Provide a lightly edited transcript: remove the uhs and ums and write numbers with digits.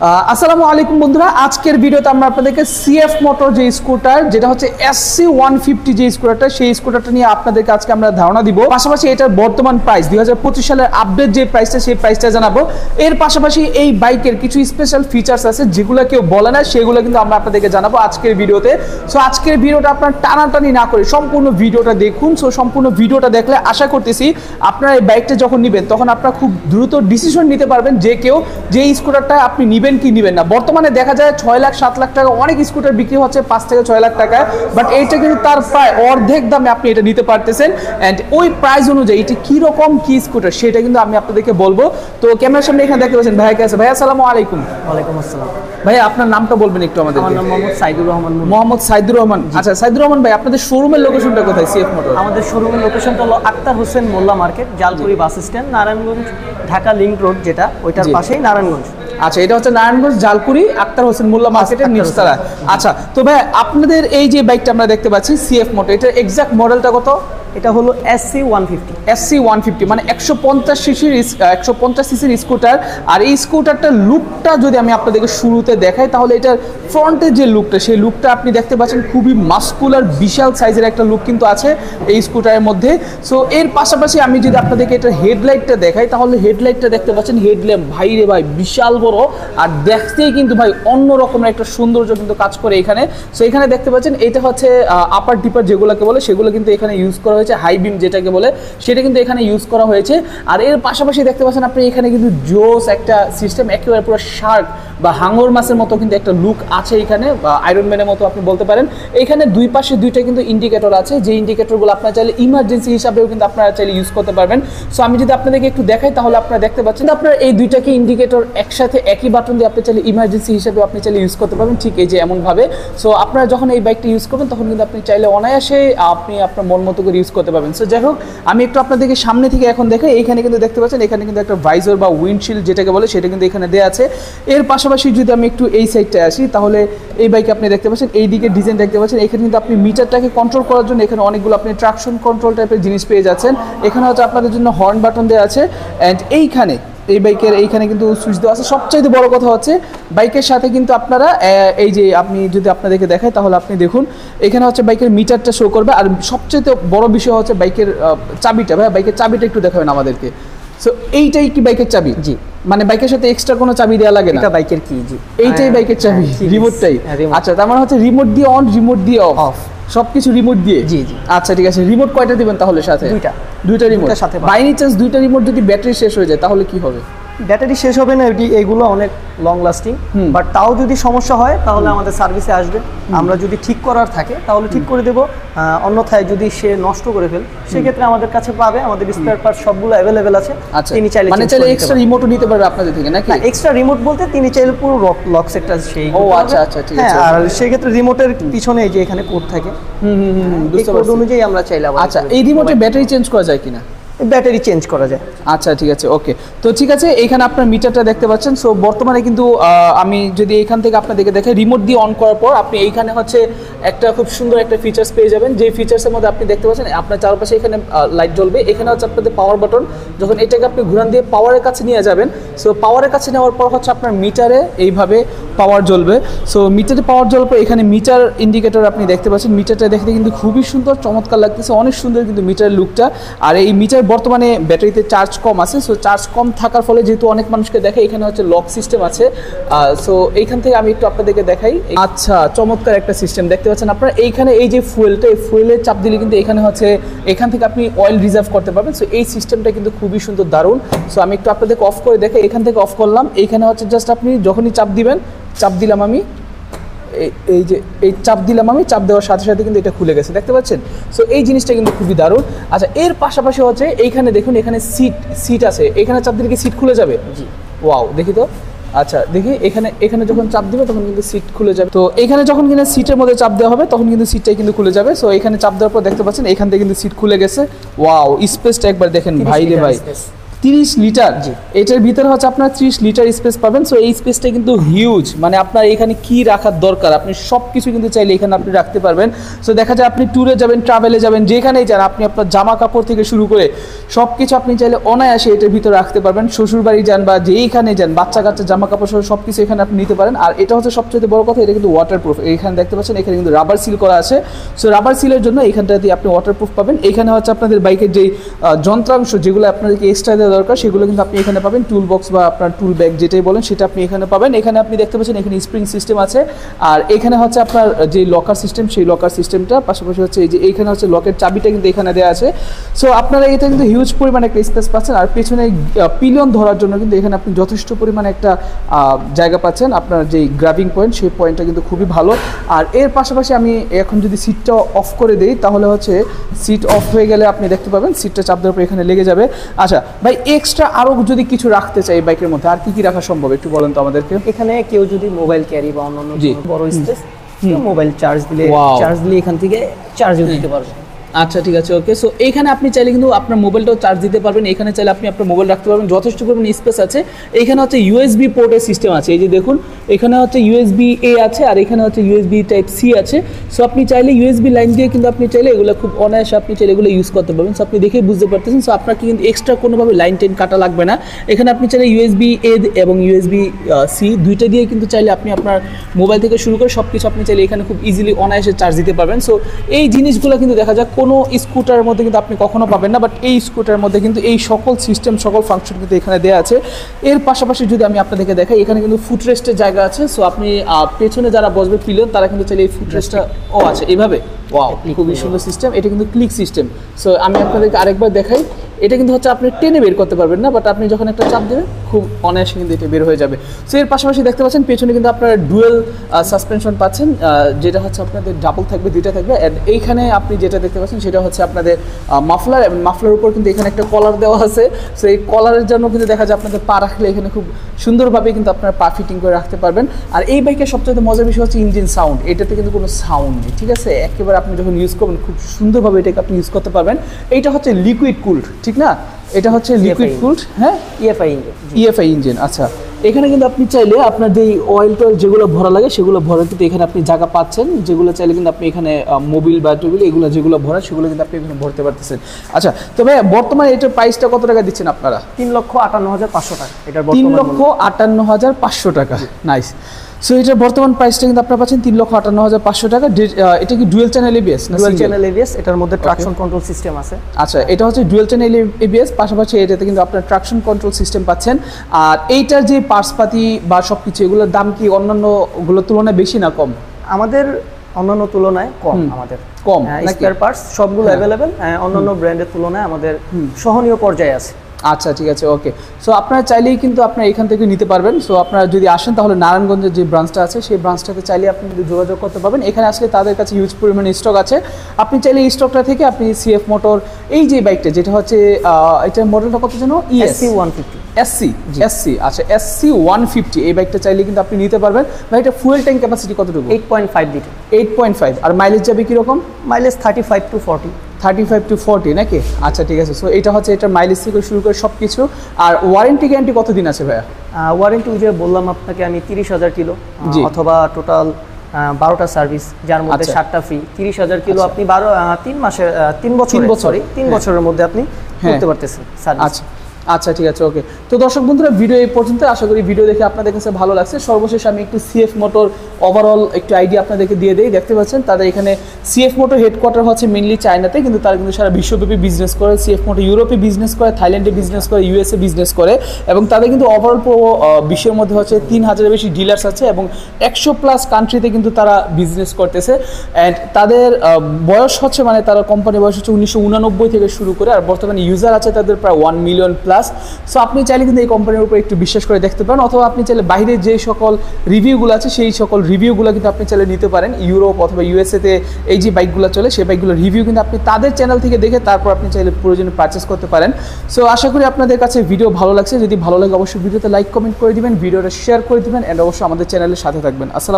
আসসালামু আলাইকুম বন্ধুরা, আজকের ভিডিওতে আমরা আপনাদেরকে সিএফ মোটর যে স্কুটার, যেটা হচ্ছে SC150 যে স্কুটারটা, সেই স্কুটারটা নিয়ে আপনাদেরকে আজকে আমরা ধারণা দিব। পাশাপাশি এটার বর্তমান প্রাইস 2025 সালের আপডেট যে প্রাইসটা, সেই প্রাইসটা জানাবো। এর পাশাপাশি এই বাইকের কিছু স্পেশাল ফিচার্স আছে যেগুলো কেউ বলে না, সেগুলো কিন্তু আমরা আপনাদেরকে জানাবো আজকের ভিডিওতে। সো আজকের ভিডিওটা আপনার টানাটানি না করে সম্পূর্ণ ভিডিওটা দেখুন। সো সম্পূর্ণ ভিডিওটা দেখলে আশা করতেছি আপনারা এই বাইকটা যখন নেবেন তখন আপনারা খুব দ্রুত ডিসিশন নিতে পারবেন যে কেউ যে স্কুটারটা আপনি নেবেন কি নেবেন না। বর্তমানে দেখা যায় 6 লাখ 7 লাখ টাকা অনেক স্কুটার বিক্রি হচ্ছে 5 থেকে 6 লাখ টাকায়, বাট এইটা কিন্তু তার প্রায় অর্ধেক দামে আপনি এটা নিতে পারতেছেন। অ্যান্ড ওই প্রাইস অনুযায়ী এটি কীরকম কি স্কুটার সেটা কিন্তু আমি আপনাদেরকে বলবো। তো ক্যামেরার সামনে এখানে দেখতে পাচ্ছেন ভাইয়া আছে। ভাইয়া আসসালামু আলাইকুম। ওয়ালাইকুম আসসালাম। ভাইয়া আপনার নামটা বলবেন একটু আমাদের। আমার নাম মোহাম্মদ সাইদুর রহমান। মোহাম্মদ সাইদুর রহমান। আচ্ছা সাইদুর রহমান ভাই, আপনাদের শোরুমের লোকেশনটা কোথায় সিএফ মোটর? আমাদের শোরুমের লোকেশনটা হলো Akhtar Hossain Mollah market, Jalkuri bus stand, Narayanganj Dhaka link road, যেটা ওইটার পাশেই নারায়ণগঞ্জ। আচ্ছা, এটা হচ্ছে নারায়ণগঞ্জ জালকুড়ি আক্তার হোসেন মোল্লা মার্কেটের নিচতলা। আচ্ছা, তো ভাই আপনাদের এই যে বাইকটা আমরা দেখতে পাচ্ছি সিএফ মোটর, এটার এক্সাক্ট মডেলটা কত? এটা হলো SC150। SC150 মানে 150 সিসির স্কুটার। আর এই স্কুটারটার লুকটা যদি আমি আপনাদেরকে শুরুতে দেখাই, তাহলে এটার ফ্রন্টের যে লুকটা, সেই লুকটা আপনি দেখতে পাচ্ছেন খুবই মাস্কুলার, বিশাল সাইজের একটা লুক কিন্তু আছে এই স্কুটারের মধ্যে। সো এর পাশাপাশি আমি যদি আপনাদেরকে এটার হেডলাইটটা দেখাই, তাহলে হেডলাইটটা দেখতে পাচ্ছেন হেডল্যাম্প ভাই রে ভাই বিশাল বড়, আর দেখতেই কিন্তু ভাই অন্য রকমের একটা সৌন্দর্য কিন্তু কাজ করে এখানে। সো এখানে দেখতে পাচ্ছেন এটা হচ্ছে আপার ডিপার যেগুলোকে বলে, সেগুলো কিন্তু এখানে ইউজ করা হয়েছে। হাই বিম যেটাকে বলে সেটা কিন্তু এখানে ইউজ করা হয়েছে। আর এর পাশাপাশি দেখতে পাচ্ছেন আপনি এখানে কিন্তু জোস একটা সিস্টেম, একেবারে পুরো শার্ক বা হাঙর মাছের মতো কিন্তু একটা লুক আছে এখানে, বা আয়রন ম্যানের মতো আপনি বলতে পারেন। এখানে দুই পাশে দুইটা কিন্তু ইন্ডিকেটর আছে, যে ইন্ডিকেটরগুলো আপনারা চাইলে ইমার্জেন্সি হিসাবেও কিন্তু আপনারা চাইলে ইউজ করতে পারবেন। সো আমি যদি আপনাদেরকে একটু দেখাই, তাহলে আপনারা দেখতে পাচ্ছেন আপনার এই দুইটাকে ইন্ডিকেটর একসাথে একই বাটন দিয়ে আপনি চাইলে ইমার্জেন্সি হিসাবে আপনি চাইলে ইউজ করতে পারবেন, ঠিক এই যে এমনভাবে। সো আপনারা যখন এই বাইকটা ইউজ করবেন তখন কিন্তু আপনি চাইলে অনায়াসে আপনি আপনার মন মতো করে ইউজ করতে পারবেন। সো যাই হোক, আমি একটু আপনাদেরকে সামনে থেকে এখন দেখাই। এইখানে কিন্তু দেখতে পাচ্ছেন এখানে কিন্তু একটা ভাইজার বা উইন্ডশিল্ড যেটাকে বলে, সেটা কিন্তু এখানে দেওয়া আছে। এর পাশাপাশি যদি আমি একটু এই সাইডটায় আসি, তাহলে এই বাইকে আপনি দেখতে পাচ্ছেন এই দিকে ডিজাইন দেখতে পাচ্ছেন। এখানে কিন্তু আপনি মিটারটাকে কন্ট্রোল করার জন্য এখানে অনেকগুলো আপনি ট্রাকশন কন্ট্রোল টাইপের জিনিস পেয়ে যাচ্ছেন। এখানে হচ্ছে আপনাদের জন্য হর্ন বাটন দেওয়া আছে। অ্যান্ড এইখানে এই বাইকের এইখানে কিন্তু সুইচ দেওয়া আছে। সবচাইতে বড় কথা হচ্ছে বাইকের সাথে কিন্তু আপনারা এই যে আপনি যদি আপনাদেরকে দেখায়, তাহলে আপনি দেখুন এখানে হচ্ছে বাইকের মিটারটা শো করবে। আর সবচাইতে বড় বিষয় হচ্ছে বাইকের চাবিটা। ভাই বাইকের চাবিটা একটু দেখাবেন আমাদেরকে। সো এইটাই কি বাইকের চাবি? জি, মানে বাইকের সাথে এক্সট্রা কোনো চাবি দেওয়া লাগে না, এটা বাইকের কি? জি, এইটাই বাইকের চাবি, রিমোটটাই। আচ্ছা, তার মানে হচ্ছে রিমোট দিয়ে অন, রিমোট দিয়ে অফ, সবকিছু রিমোট দিয়ে। জি জি। আচ্ছা ঠিক আছে, রিমোট কয়টা দিবেন তাহলে সাথে? দুইটা রিমোট সাথে। বাই এনি চান্স দুইটা রিমোট যদি ব্যাটারি শেষ হয়ে যায় তাহলে কি হবে? ব্যাটারি শেষ হবে না, এইগুলো অনেক লং লাস্টিং, বাট তাও যদি সমস্যা হয় তাহলে আমাদের সার্ভিসে আসবে। আমরা যদি ঠিক করার থাকে তাহলে ঠিক করে দেবো, অন্যথায় যদি সে নষ্ট করে ফেল সেক্ষেত্রে আমাদের কাছে পাবে। আমাদের স্পেয়ার পার্ট সবগুলো অ্যাভেলেবেল আছে। তিনি চাইলে মানে চাইলে এক্সট্রা রিমোটও নিতে পারবে আপনাদের থেকে নাকি? এক্সট্রা রিমোট বলতে তিনি চাইলে পুরো লক সেটটা সেই। ও আচ্ছা আচ্ছা, ঠিক আছে। আর সেই ক্ষেত্রে রিমোটের পিছনে এই যে এখানে কোড থাকে, এই কোড অনুযায়ী আমরা চাইলে। আচ্ছা, এই রিমোটে ব্যাটারি চেঞ্জ করা যায় কিনা? ব্যাটারি চেঞ্জ করা যায়। আচ্ছা ঠিক আছে, ওকে। তো ঠিক আছে, এইখানে আপনার মিটারটা দেখতে পাচ্ছেন। সো বর্তমানে কিন্তু আমি যদি এইখান থেকে আপনাদেরকে দেখে রিমোট দিয়ে অন করার পর আপনি এইখানে হচ্ছে একটা খুব সুন্দর একটা ফিচার্স পেয়ে যাবেন, যে ফিচার্সের মধ্যে আপনি দেখতে পাচ্ছেন আপনার চারপাশে এখানে লাইট জ্বলবে। এখানে হচ্ছে আপনাদের পাওয়ার বাটন, যখন এটাকে আপনি ঘুরান দিয়ে পাওয়ারের কাছে নিয়ে যাবেন, সো পাওয়ারের কাছে নেওয়ার পর হচ্ছে আপনার মিটারে এইভাবে পাওয়ার জ্বলবে। সো মিটারে পাওয়ার জ্বলার পর এখানে মিটার ইন্ডিকেটর আপনি দেখতে পাচ্ছেন। মিটারটা দেখতে কিন্তু খুবই সুন্দর, চমৎকার লাগতেছে, অনেক সুন্দর কিন্তু মিটারের লুকটা। আর এই মিটার বর্তমানে ব্যাটারিতে চার্জ কম আছে। সো চার্জ কম থাকার ফলে যেহেতু অনেক মানুষকে দেখে, এখানে হচ্ছে লক সিস্টেম আছে। সো এইখান থেকে আমি একটু আপনাদেরকে দেখাই। আচ্ছা, চমৎকার একটা সিস্টেম দেখতে পাচ্ছেন আপনারা। এইখানে এই যে ফুয়েলটা, এই ফুয়েলের চাপ দিলে কিন্তু এখানে হচ্ছে এখান থেকে আপনি অয়েল রিজার্ভ করতে পারবেন। সো এই সিস্টেমটা কিন্তু খুবই সুন্দর, দারুণ। সো আমি একটু আপনাদেরকে অফ করে দেখে, এখান থেকে অফ করলাম। এইখানে হচ্ছে জাস্ট আপনি যখনই চাপ দিবেন, চাপ দিলাম আমি, এই যে এই চাপ দিলাম আমি, চাপ দেওয়ার সাথে সাথে কিন্তু এটা খুলে গেছে, দেখতে পাচ্ছেন। সো এই জিনিসটা কিন্তু খুবই দারুণ। আচ্ছা, এর পাশাপাশি হচ্ছে এইখানে দেখুন, এখানে সিট আছে, এখানে চাপ দিলে কি সিট খুলে যাবে? জি, ওয়াও, দেখি তো। আচ্ছা দেখি, এখানে যখন চাপ দিবে তখন কিন্তু সিট খুলে যাবে। তো এখানে যখন কিনা সিটের মধ্যে চাপ দেওয়া হবে তখন কিন্তু সিটটাই কিন্তু খুলে যাবে। সো এখানে চাপ দেওয়ার পর দেখতে পাচ্ছেন এখান থেকে কিন্তু সিট খুলে গেছে। ওয়াও, স্পেসটা একবার দেখেন ভাই রে ভাই, 30 লিটার, এটার ভিতরে হচ্ছে আপনার 30 লিটার স্পেস পাবেন। সো এই স্পেসটা কিন্তু হিউজ, মানে আপনার এখানে কি রাখার দরকার আপনি সব কিছু কিন্তু চাইলে এখানে আপনি রাখতে পারবেন। সো দেখা যায় আপনি ট্যুরে যাবেন, ট্রাভেলে যাবেন, যেখানেই যান আপনি আপনার জামা কাপড় থেকে শুরু করে সব কিছু আপনি চাইলে অনায়াসে এটার ভিতরে রাখতে পারবেন। শ্বশুরবাড়ি যান বা যেইখানে যান, বাচ্চা কাচ্চা জামা কাপড় সহ সব কিছু এখানে আপনি নিতে পারেন। আর এটা হচ্ছে সবচেয়ে বড় কথা, এটা কিন্তু ওয়াটারপ্রুফ। এখানে দেখতে পাচ্ছেন এখানে কিন্তু রাবার সিল করা আছে। সো রাবার সিলের জন্য এখানটাতে আপনি ওয়াটারপ্রুফ পাবেন। এখানে হচ্ছে আপনাদের বাইকের যেই যন্ত্রাংশ যেগুলো আপনাদেরকে এক্সট্রা দেওয়া দরকার সেগুলো কিন্তু আপনি এখানে পাবেন। টুল বক্স বা আপনার টুল ব্যাগ যেটাই বলেন সেটা আপনি এখানে পাবেন। এখানে আপনি দেখতে পাচ্ছেন এখানে স্প্রিং সিস্টেম আছে। আর এখানে হচ্ছে আপনার যে লকার সিস্টেম, সেই লকার সিস্টেমটা পাশাপাশি হচ্ছে এই যে এইখানে হচ্ছে লকের চাবিটা কিন্তু এখানে দেওয়া আছে। সো আপনারা এটা কিন্তু হিউজ পরিমাণে একটা স্পেস পাচ্ছেন। আর পেছনে পিলিয়ন ধরার জন্য কিন্তু এখানে আপনি যথেষ্ট পরিমাণে একটা জায়গা পাচ্ছেন। আপনার যে গ্রাবিং পয়েন্ট, সেই পয়েন্টটা কিন্তু খুবই ভালো। আর এর পাশাপাশি আমি এখন যদি সিটটা অফ করে দিই তাহলে হচ্ছে সিট অফ হয়ে গেলে আপনি দেখতে পাবেন সিটটা চাপ দেওয়ার পর এখানে লেগে যাবে। আচ্ছা ভাই, এক্সট্রা আরও যদি কিছু রাখতে চাই বাইকের মধ্যে আর কি কি রাখা সম্ভব একটু বলেন তো আমাদেরকে। এখানে কেউ যদি মোবাইল ক্যারি বা অন্যান্য বড় স্পেস, মোবাইল চার্জ দিলে এখান থেকে চার্জও দিতে পারবে। আচ্ছা ঠিক আছে, ওকে। সো এইখানে আপনি চাইলে কিন্তু আপনার মোবাইলটাও চার্জ দিতে পারবেন। এখানে চাইলে আপনি আপনার মোবাইল রাখতে পারবেন, যথেষ্ট পরিমাণে স্পেস আছে। এইখানে হচ্ছে ইউএসবি পোর্টের সিস্টেম আছে, এই যে দেখুন এখানে হচ্ছে ইউএসবি এ আছে আর এখানে হচ্ছে ইউএসবি টাইপ সি আছে। সো আপনি চাইলে ইউএসবি লাইন দিয়ে কিন্তু আপনি চাইলে এগুলো খুব অনায়াসে আপনি চাইলে এগুলো ইউজ করতে পারবেন। সো আপনি দেখেই বুঝতে পারতেছেন। সো আপনাকে কিন্তু এক্সট্রা কোনোভাবে লাইন টেন কাটা লাগবে না। এখানে আপনি চাইলে ইউএসবি এ এবং ইউএসবি সি দুইটা দিয়ে কিন্তু চাইলে আপনি আপনার মোবাইল থেকে শুরু করে সব কিছু আপনি চাইলে এখানে খুব ইজিলি অনায়াসে চার্জ দিতে পারবেন। সো এই জিনিসগুলো কিন্তু দেখা যায় কোনো স্কুটার মধ্যে কিন্তু আপনি কখনো পাবেন না, বাট এই স্কুটারের মধ্যে কিন্তু এই সকল সিস্টেম, সকল ফাংশন কিন্তু এখানে দেওয়া আছে। এর পাশাপাশি যদি আমি আপনাদেরকে দেখাই, এখানে কিন্তু ফুটরেস্টের জায়গা আছে। সো আপনি পেছনে যারা বসবে পিলিয়ন তারা কিন্তু চাইলে এই ফুটরেস্টটা আছে এইভাবে। ওয়াও, খুবই সুন্দর সিস্টেম। এটা কিন্তু ক্লিক সিস্টেম। সো আমি আপনাদেরকে আরেকবার দেখাই, এটা কিন্তু হচ্ছে আপনি টেনে বের করতে পারবেন না, বাট আপনি যখন একটা চাপ দেবেন খুব অনায়াসে কিন্তু এটা বের হয়ে যাবে। সো এর পাশাপাশি দেখতে পাচ্ছেন পেছনে কিন্তু আপনারা ডুয়েল সাসপেনশন পাচ্ছেন, যেটা হচ্ছে আপনাদের ডাবল থাকবে, দুইটা থাকবে। অ্যান্ড এইখানে আপনি যেটা দেখতে পাচ্ছেন সেটা হচ্ছে আপনাদের মাফলার, এবং মাফলার উপর কিন্তু এখানে একটা কলার দেওয়া আছে। সো এই কলারের জন্য কিন্তু দেখা যায় আপনাদের পা রাখলে এখানে খুব সুন্দরভাবে কিন্তু আপনারা পা ফিটিং করে রাখতে পারবেন। আর এই বাইকের সবচেয়ে মজার বিষয় হচ্ছে ইঞ্জিন সাউন্ড। এটাতে কিন্তু কোনো সাউন্ড নেই, ঠিক আছে? একেবারে আপনি যখন ইউজ করবেন খুব সুন্দরভাবে এটাকে আপনি ইউজ করতে পারবেন। এইটা হচ্ছে লিকুইড কুলড, ঠিক না? এটা হচ্ছে লিকুইড কুলড, হ্যাঁ, ইএফআই ইঞ্জিন। আচ্ছা, এখানে কিন্তু আপনি চাইলে আপনার যেই অয়েল টয়েল যেগুলো ভরা লাগে সেগুলো ভরা কিন্তু এখানে আপনি জায়গা পাচ্ছেন। যেগুলো চাইলে কিন্তু আপনি এখানে মোবিল বা টেবিল এগুলো যেগুলো ভরা সেগুলো কিন্তু আপনি এখানে ভরতে পারতেছেন। আচ্ছা, তবে বর্তমানে এটার প্রাইসটা কত টাকা দিচ্ছেন আপনারা? 3,58,500 টাকা। এটা 3,58,500 টাকা। নাইস। সো এটার বর্তমান প্রাইসটা কিন্তু আপনারা পাচ্ছেন 3,58,500 টাকা। এটা কি ডুয়েল চ্যানেল এবিএস না? ডুয়েল চ্যানেল এবিএস, এটার মধ্যে ট্রাকশন কন্ট্রোল সিস্টেম আছে। আচ্ছা, এটা হচ্ছে ডুয়েল চ্যানেল এবিএস, পাশাপাশি এটাতে কিন্তু আপনার ট্রাকশন কন্ট্রোল সিস্টেম পাচ্ছেন। আর এইটার যে পার্টসপাতি বা সব কিছু এগুলোর দাম কি অন্যান্যগুলোর তুলনায় বেশি না কম? আমাদের অন্যান্য তুলনায় কম, আমাদের কম। স্পেয়ার পার্টস সবগুলো অ্যাভেলেবেল, অন্যান্য ব্র্যান্ডের তুলনায় আমাদের সহনীয় পর্যায়ে আছে। আচ্ছা ঠিক আছে, ওকে। সো আপনারা চাইলেই কিন্তু আপনারা এখান থেকে নিতে পারবেন। সো আপনারা যদি আসেন তাহলে নারায়ণগঞ্জের যে ব্রাঞ্চটা আছে সেই ব্রাঞ্চটাতে চাইলে আপনি কিন্তু যোগাযোগ করতে পারবেন। এখানে আসলে তাদের কাছে হিউজ পরিমাণে স্টক আছে। আপনি চাইলে এই স্টকটা থেকে আপনি সিএফ মোটর এই যে বাইকটা যেটা হচ্ছে এটার মডেলটা কত যেন? এসসি 150। এসসি, আচ্ছা, এসসি 150 এই বাইকটা চাইলে কিন্তু আপনি নিতে পারবেন। ভাই, এটা ফুয়েল ট্যাঙ্ক ক্যাপাসিটি কতটুকু? 8.5 লিটার। 8.5। আর মাইলেজ যাবে কীরকম? Mileage 35 to 40। 35 to 40 নাকি? আচ্ছা ঠিক আছে। সো এটা হচ্ছে এটার মাইলেজ থেকে শুরু করে সব কিছু। আর ওয়ারেন্টি গ্যারান্টি কতদিন আছে ভাইয়া? ওয়ারেন্টি যে বললাম আপনাকে আমি 30,000 কিলো, অথবা টোটাল 12টা সার্ভিস, যার মধ্যে 7টা ফ্রি। 30,000 কিলো আপনি 3 বছরের মধ্যে আপনি করতে পারতেছেন সার্ভিস। আচ্ছা ঠিক আছে, ওকে। তো দর্শক বন্ধুরা, ভিডিও এই পর্যন্ত। আশা করি ভিডিও দেখে আপনাদের কাছে ভালো লাগছে। সর্বশেষ আমি একটু সিএফ মোটর ওভারঅল একটু আইডিয়া আপনাদেরকে দিয়ে দেই। দেখতে পাচ্ছেন তাদের এখানে সিএফ মোটর হেডকোয়ার্টার হচ্ছে মেনলি চায়নাতে, কিন্তু তারা কিন্তু সারা বিশ্বব্যাপী বিজনেস করে। সিএফ মোটর ইউরোপে বিজনেস করে, থাইল্যান্ডে বিজনেস করে, ইউএসএ বিজনেস করে, এবং তাদের কিন্তু ওভারঅল বিশ্বের মধ্যে হচ্ছে 3,000-এর বেশি ডিলার্স আছে, এবং 100+ কান্ট্রিতে কিন্তু তারা বিজনেস করতেছে। অ্যান্ড তাদের বয়স হচ্ছে, মানে তারা কোম্পানির বয়স হচ্ছে 1989 থেকে শুরু করে, আর বর্তমানে ইউজার আছে তাদের প্রায় 1 মিলিয়ন+। সো আপনি চাইলে কিন্তু এই কোম্পানির উপর একটু বিশ্বাস করে দেখতে পারেন, অথবা আপনি চাইলে বাইরের যে সকল রিভিউগুলো আছে সেই সকল রিভিউগুলো কিন্তু আপনি চাইলে নিতে পারেন। ইউরোপ অথবা ইউএসএতে এই যে বাইকগুলো চলে সেই বাইকগুলোর রিভিউ কিন্তু আপনি তাদের চ্যানেল থেকে দেখে তারপর আপনি চাইলে প্রয়োজনে পারচেস করতে পারেন। সো আশা করি আপনাদের কাছে ভিডিও ভালো লাগছে। যদি ভালো লাগে অবশ্যই ভিডিওতে লাইক কমেন্ট করে দিবেন, ভিডিওটা শেয়ার করে দিবেন, অ্যান্ড অবশ্যই আমাদের চ্যানেলের সাথে থাকবেন। আসসালাম।